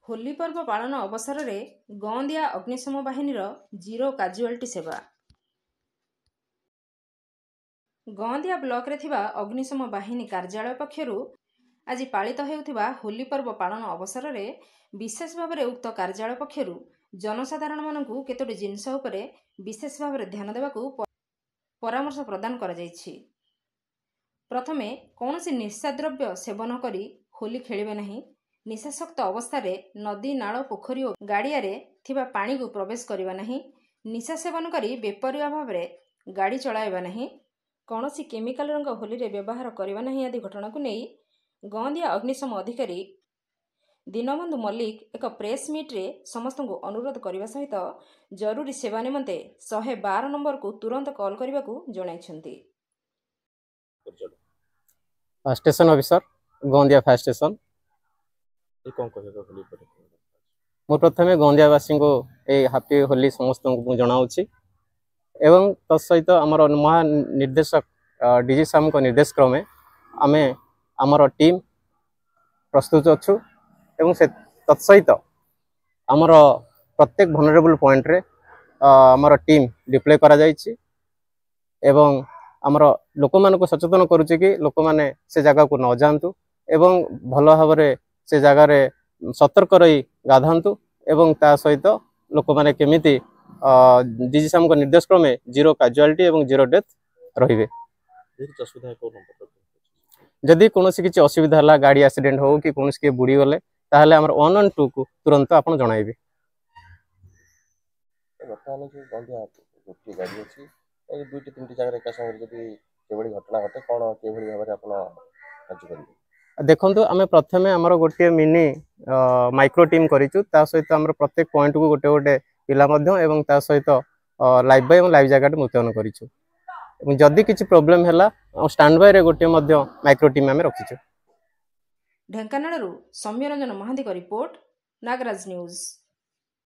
होली पर्व पालन अवसर में गौंदिया अग्निशम बाहिनीर जीरो काजुआलिटी सेवा। गौंदिया ब्लॉक रे थिबा अग्निशम बाहिनी कार्यालय पक्षरु आज पालित हेउथिबा होली पर्व पालन अवसर में विशेष भाव में उक्त कार्यालय पक्षरु जनसाधारण मानकु केतोटी जिनस उपरे विशेष भाव में ध्यान देवाकू परामर्श प्रदान करा जायछि। प्रथमे कौनसी निशा द्रव्य सेवन करी होली खेलिबे नहीं, निशाशक्त अवस्था रे नदी नाल पोखरी और गाड़िया रे थिबा पानी को प्रवेश करिबा नहीं, निशा सेवन करी बेपरिया भाव रे गाड़ी चलाइबा नहीं, कौनसी केमिकल रंग होली रे व्यवहार करिबा नहीं आदि घटना को नहीं गौंदिया अग्निशम अधिकारी दीनबंधु मल्लिक एक प्रेस मीट रे समस्त को अनुरोध करने सहित जरूरी सेवा निमंते 112 नंबर को तुरंत कॉल करने को जणाइछन्ति। स्टेशन ऑफिसर गौंदिया फायर स्टेशन मु प्रथमे गौंदियावासी को हापी होली समस्त को जनाऊँगी एवं तत्सहित आमर महानिर्देशक डीजी साहब को निर्देश क्रमे आमे आमर टीम प्रस्तुत अच्छु एवं से तत्सहित आमर प्रत्येक vulnerable पॉइंट रे आमर टीम डिप्लॉय करा जायछि एवं आमर लोक मान को सचेतन करुचे कि लोक माने से जगह को न जानतु एवं भल भाव से जगार सतर्क रही गाधातु एवं ता सहित लोक माने केमिति डीजी साहब को निर्देश क्रमे जीरो काजुआलिटी एवं जीरो डेथ रहिबे। जदि कौन किसी असुविधा है गाड़ी एक्सीडेंट हो कि कौन के बुड़ी गले ताहले हमर 112 को तुरंत आपन जणाइबे। देखंतु आमे प्रथमे हमर गोटे मिनी माइक्रो टीम करिचु ता सहित हमर प्रत्येक पॉइंट को गोटे गोटे पिला मध्य एवं ता सहित लाइव बाय एवं लाइव जैकेट मुतयन करिचु एवं जदि किछि प्रॉब्लम हैला स्टैंड बाय रे गोटे मध्य माइक्रो टीम आमे रखिचु। ढेंकानाळरू सौम्यरंजन महांती का रिपोर्ट, नागराज न्यूज।